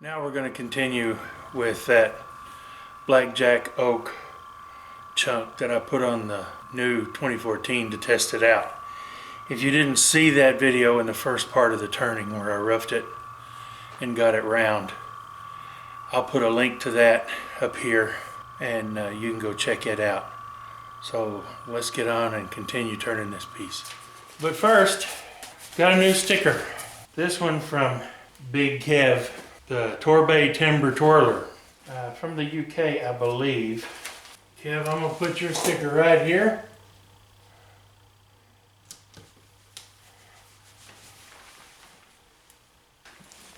Now we're going to continue with that Blackjack Oak chunk that I put on the new 2014 to test it out. If you didn't see that video in the first part of the turning where I roughed it and got it round, I'll put a link to that up here and you can go check it out. So let's get on and continue turning this piece. But first, got a new sticker. This one from Big Kev, the Torbay Timber Twirler. From the UK, I believe. Kev, I'm gonna put your sticker right here.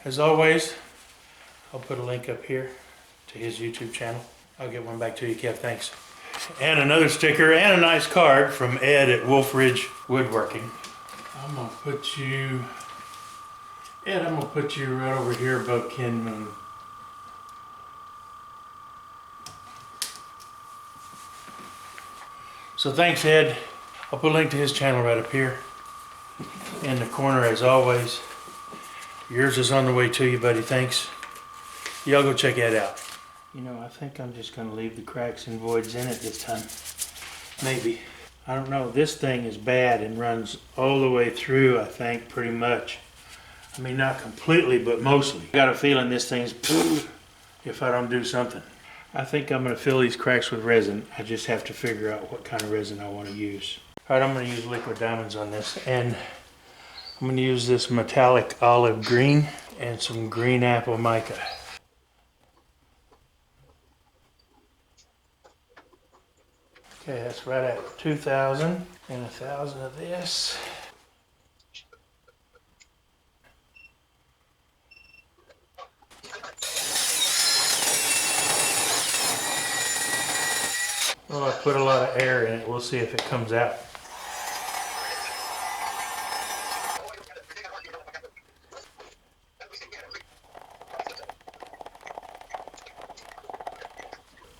As always, I'll put a link up here to his YouTube channel. I'll get one back to you, Kev, thanks. And another sticker and a nice card from Ed at Wolf Ridge Woodworking. I'm gonna put you, Ed, I'm gonna put you right over here above Ken Moon. So thanks, Ed. I'll put a link to his channel right up here in the corner as always. Yours is on the way to you, buddy. Thanks. Y'all go check that out. You know, I think I'm just going to leave the cracks and voids in it this time. Maybe. I don't know. This thing is bad and runs all the way through, I think, pretty much. I mean, not completely, but mostly. I got a feeling this thing's if I don't do something. I think I'm going to fill these cracks with resin. I just have to figure out what kind of resin I want to use. All right, I'm going to use liquid diamonds on this, and I'm going to use this metallic olive green and some green apple mica. Okay, that's right at 2,000 and 1,000 of this. Well, I put a lot of air in it. We'll see if it comes out.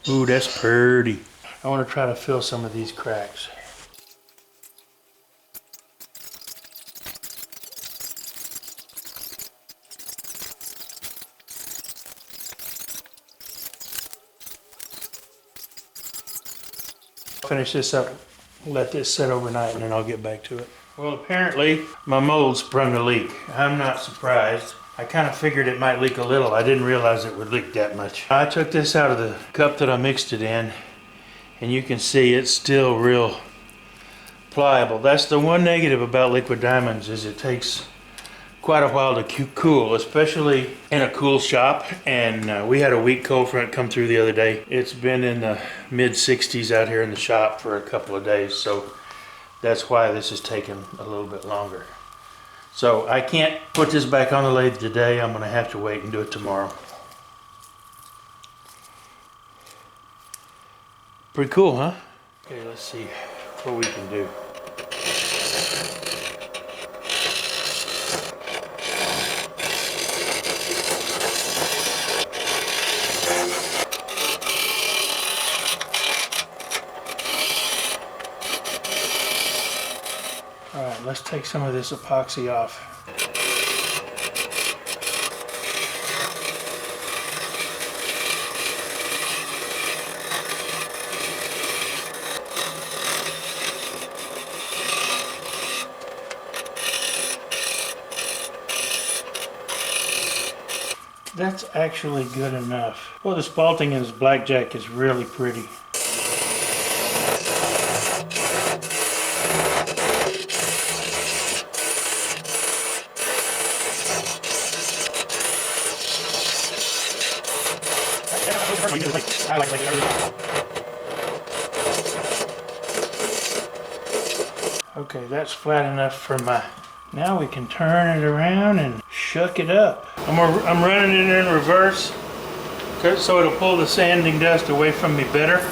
Ooh, that's pretty. I want to try to fill some of these cracks. Finish this up, let this sit overnight, and then I'll get back to it. Well, apparently my mold sprung a leak. I'm not surprised. I kind of figured it might leak a little. I didn't realize it would leak that much. I took this out of the cup that I mixed it in, and you can see it's still real pliable. That's the one negative about liquid diamonds, is it takes quite a while to cool, especially in a cool shop. And we had a weak cold front come through the other day. It's been in the mid 60s out here in the shop for a couple of days, so that's why this is taking a little bit longer. So I can't put this back on the lathe today. I'm gonna have to wait and do it tomorrow. Pretty cool, huh? Okay, let's see what we can do. All right, let's take some of this epoxy off. That's actually good enough. Well, the spalting in this Blackjack is really pretty. Okay, that's flat enough for my... Now we can turn it around and shuck it up. I'm running it in reverse so it'll pull the sanding dust away from me better.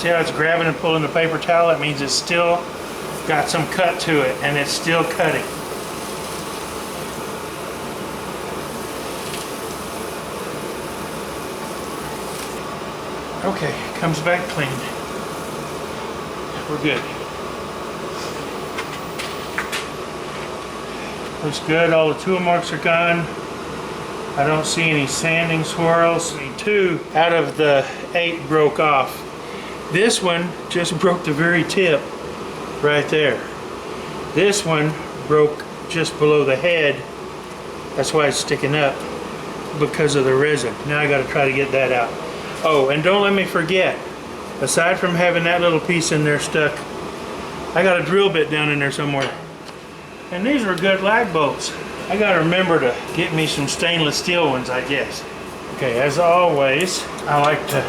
See how it's grabbing and pulling the paper towel? It means it's still got some cut to it, and it's still cutting. Okay, comes back clean. We're good. Looks good. All the tool marks are gone. I don't see any sanding swirls. 2 out of the 8 broke off. This one just broke the very tip right there. This one broke just below the head. That's why it's sticking up, because of the resin. Now I got to try to get that out. Oh, and don't let me forget, aside from having that little piece in there stuck, I got a drill bit down in there somewhere. And these were good lag bolts. I got to remember to get me some stainless steel ones, I guess. Okay, as always, I like to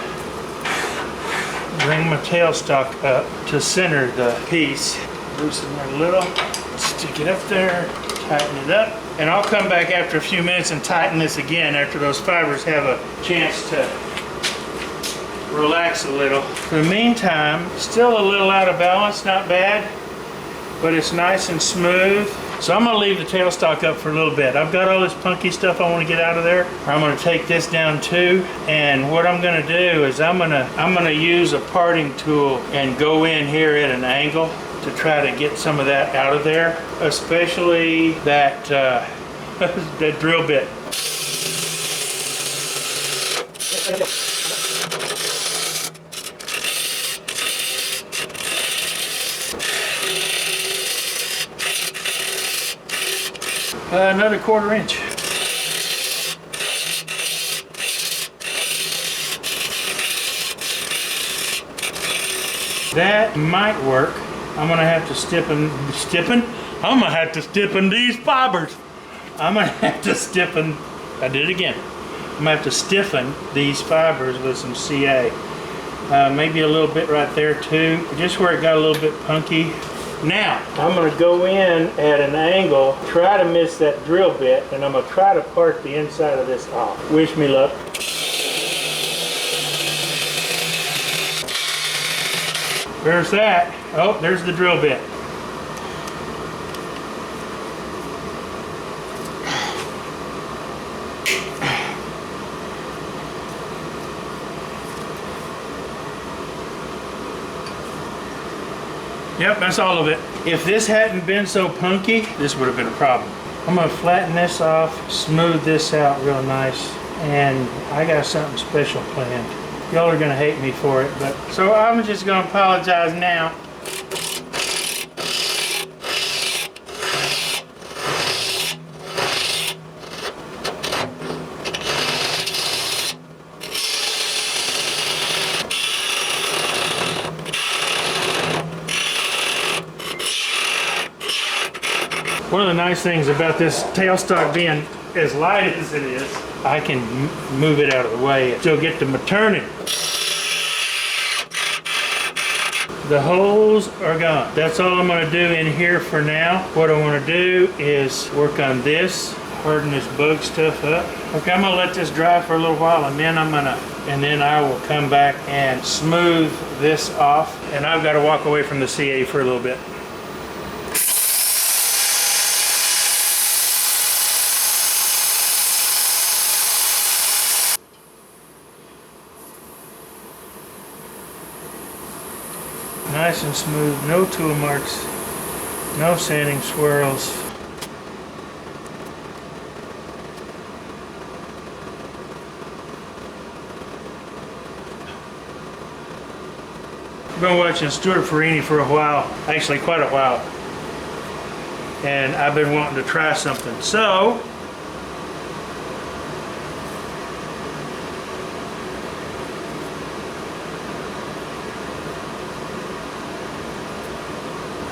bring my tailstock up to center the piece. Loosen it a little, stick it up there, tighten it up. And I'll come back after a few minutes and tighten this again after those fibers have a chance to relax a little. In the meantime, still a little out of balance, not bad, but it's nice and smooth. So I'm gonna leave the tailstock up for a little bit. I've got all this punky stuff I want to get out of there. I'm gonna take this down too, and what I'm gonna do is I'm gonna use a parting tool and go in here at an angle to try to get some of that out of there, especially that that drill bit. Another 1/4 inch. That might work. I'm gonna have to I'm gonna have to stiffen these fibers. I'm gonna have to stiffen. I did it again. I'm gonna have to stiffen these fibers with some CA. Maybe a little bit right there too, just where it got a little bit punky. Now, I'm going to go in at an angle, try to miss that drill bit, and I'm going to try to part the inside of this off. Wish me luck. There's that. Oh, there's the drill bit. Yep, that's all of it. If this hadn't been so punky, this would have been a problem. I'm gonna flatten this off, smooth this out real nice, and I got something special planned. Y'all are gonna hate me for it, but so I'm just gonna apologize now. One of the nice things about this tailstock being as light as it is, I can move it out of the way and still get to my turning. The holes are gone. That's all I'm going to do in here for now. What I want to do is work on this, harden this bug stuff up. Okay, I'm going to let this dry for a little while, and then I will come back and smooth this off. And I've got to walk away from the CA for a little bit. Nice and smooth, no tool marks, no sanding swirls. I've been watching Stewart Furini for a while, actually quite a while, and I've been wanting to try something. So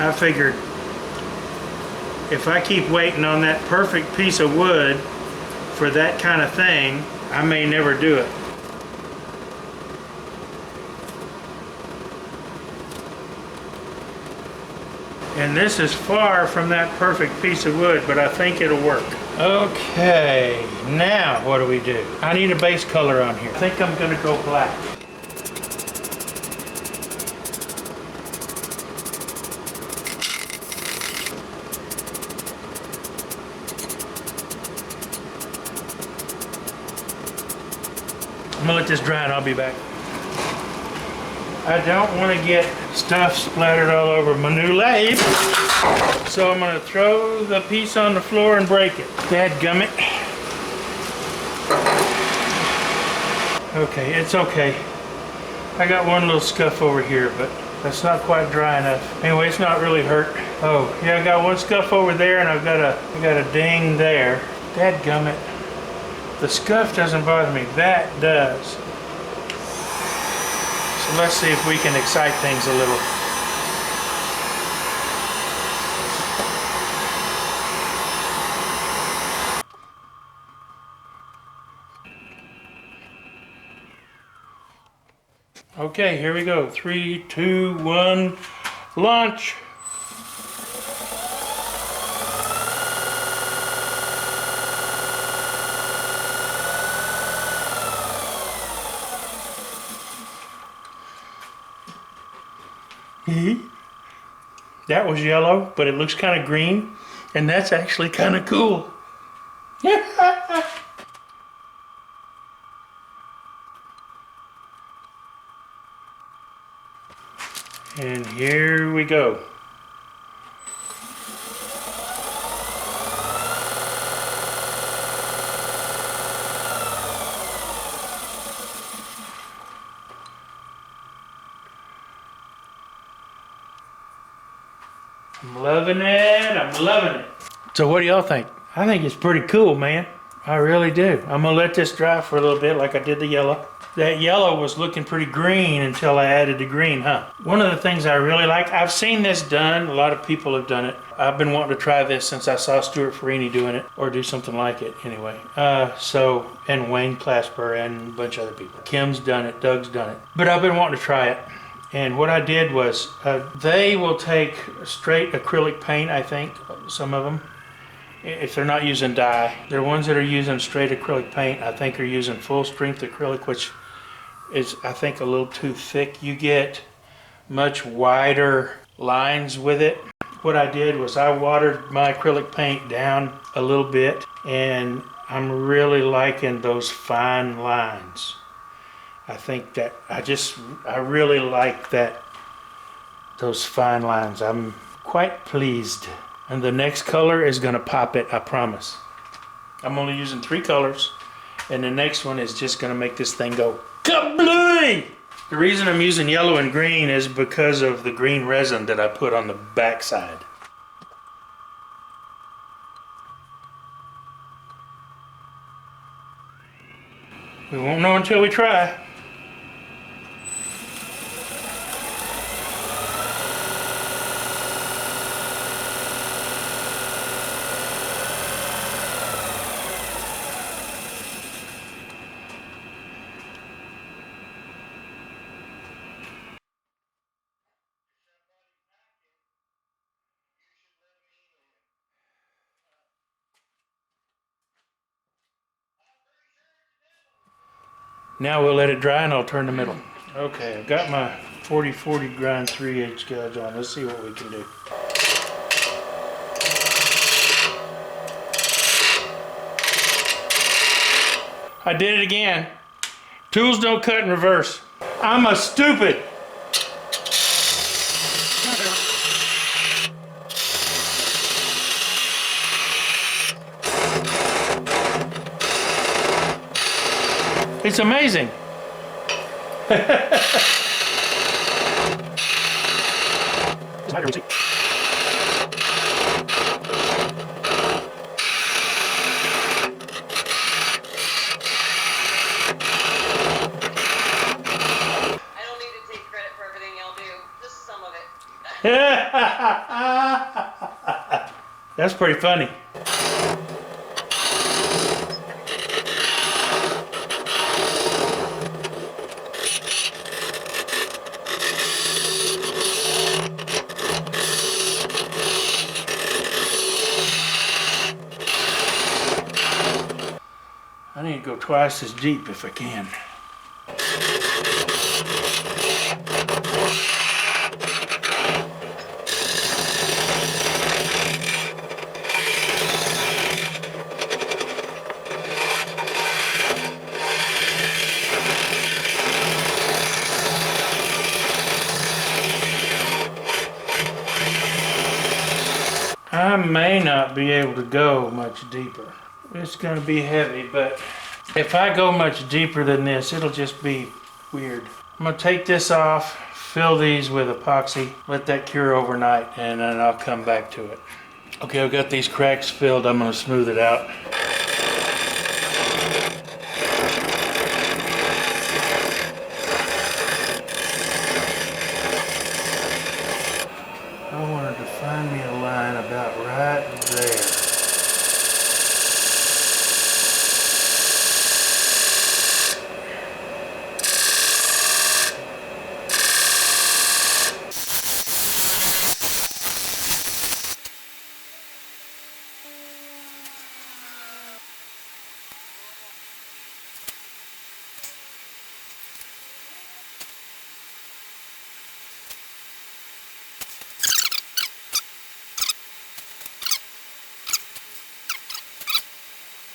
I figured if I keep waiting on that perfect piece of wood for that kind of thing, I may never do it. And this is far from that perfect piece of wood, but I think it'll work. Okay, now what do we do? I need a base color on here. I think I'm gonna go black. gonna let this dry and I'll be back. I don't want to get stuff splattered all over my new lathe, so I'm gonna throw the piece on the floor and break it. Dadgummit. Okay, it's okay. I got one little scuff over here, but that's not quite dry enough. Anyway, it's not really hurt. Oh, yeah, I got one scuff over there and I got a ding there. Dadgummit. The scuff doesn't bother me. That does. So let's see if we can excite things a little. Okay, here we go. 3, 2, 1, launch. That was yellow, but it looks kind of green, and that's actually kind of cool. And here we go. I'm loving it. I'm loving it. So what do y'all think? I think it's pretty cool, man. I really do. I'm gonna let this dry for a little bit like I did the yellow. That yellow was looking pretty green until I added the green, huh? One of the things I really like, I've seen this done. A lot of people have done it. I've been wanting to try this since I saw Stewart Furini doing it, or do something like it anyway. And Wayne Clasper and a bunch of other people. Kim's done it, Doug's done it. But I've been wanting to try it. And what I did was, they will take straight acrylic paint, I think, some of them, if they're not using dye. They're ones that are using straight acrylic paint, I think are using full strength acrylic, which is, I think, a little too thick. You get much wider lines with it. What I did was I watered my acrylic paint down a little bit, and I'm really liking those fine lines. I think that I really like that, those fine lines. I'm quite pleased. And the next color is gonna pop it, I promise. I'm only using 3 colors, and the next one is just gonna make this thing go kablooey! The reason I'm using yellow and green is because of the green resin that I put on the backside. We won't know until we try. Now we'll let it dry and I'll turn the middle. Okay, I've got my 40-40 grind 3/8 gouge on. Let's see what we can do. I did it again. Tools don't cut in reverse. I'm a stupid. It's amazing. That's pretty funny. I need to go twice as deep if I can. I may not be able to go much deeper. It's going to be heavy, but if I go much deeper than this, it'll just be weird. I'm going to take this off, fill these with epoxy, let that cure overnight, and then I'll come back to it. Okay, I've got these cracks filled. I'm going to smooth it out. I wanted to find me a line about right there.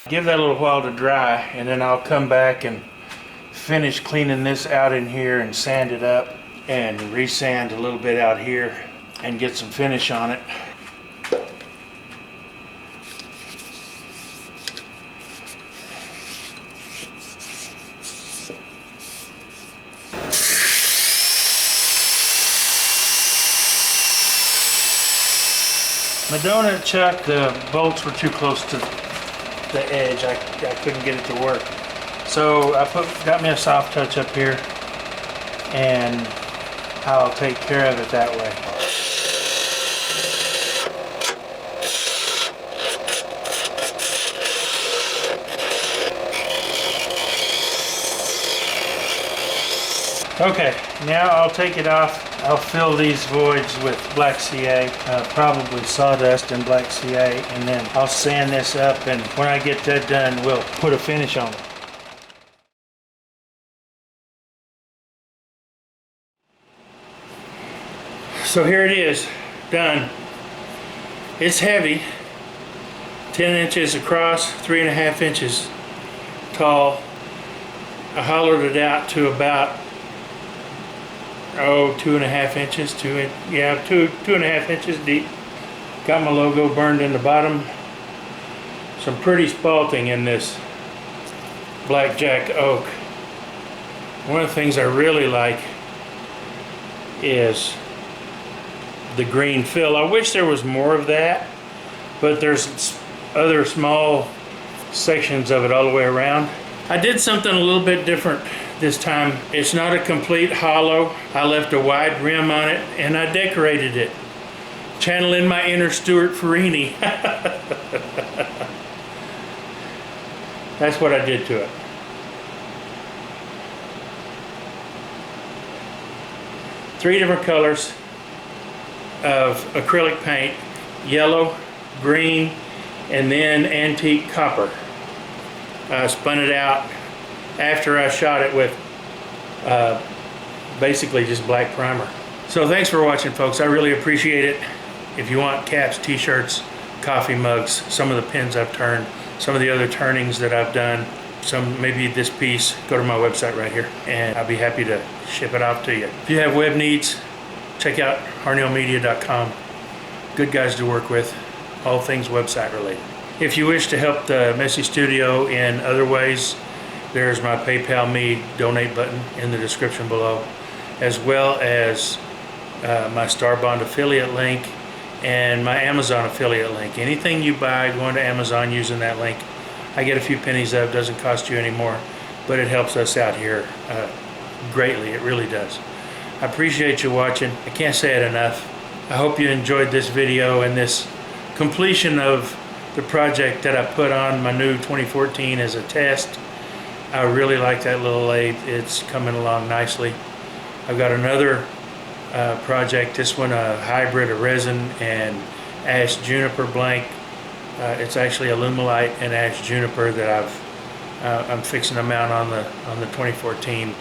Give that a little while to dry, and then I'll come back and finish cleaning this out in here and sand it up and resand a little bit out here and get some finish on it. My donut chuck, the bolts were too close to the edge. I couldn't get it to work. So I got me a soft touch up here, and I'll take care of it that way. Okay, now I'll take it off. I'll fill these voids with black CA, probably sawdust and black CA, and then I'll sand this up, and when I get that done, we'll put a finish on it. So here it is, done. It's heavy, 10 inches across, 3.5 inches tall. I hollowed it out to about 2.5 inches, 2.5 inches deep. Got my logo burned in the bottom. Some pretty spalting in this Blackjack Oak. One of the things I really like is the green fill. I wish there was more of that, but there's other small sections of it all the way around. I did something a little bit different this time. It's not a complete hollow. I left a wide rim on it and I decorated it, channeling my inner Stewart Furini. That's what I did to it. Three different colors of acrylic paint: yellow, green, and then antique copper. I spun it out after I shot it with basically just black primer. So thanks for watching, folks. I really appreciate it. If you want caps, t-shirts, coffee mugs, some of the pins I've turned, some of the other turnings that I've done, maybe this piece, go to my website right here and I'll be happy to ship it off to you. If you have web needs, check out harneilmedia.com. Good guys to work with, all things website related. If you wish to help the Messy Studio in other ways, there's my PayPal Me donate button in the description below, as well as my Starbond affiliate link and my Amazon affiliate link. Anything you buy going to Amazon using that link, I get a few pennies of. Doesn't cost you any more, but it helps us out here greatly. It really does. I appreciate you watching. I can't say it enough. I hope you enjoyed this video and this completion of the project that I put on my new 2014 as a test. I really like that little lathe. It's coming along nicely. I've got another project, this one a hybrid of resin and ash juniper blank. It's actually Alumilite and ash juniper that I'm fixing to mount on the 2014.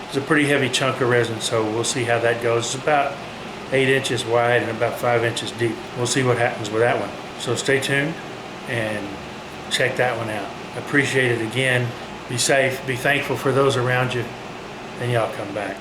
It's a pretty heavy chunk of resin, so we'll see how that goes. It's about 8 inches wide and about 5 inches deep. We'll see what happens with that one. So stay tuned and check that one out. Appreciate it again. Be safe, be thankful for those around you, and y'all come back.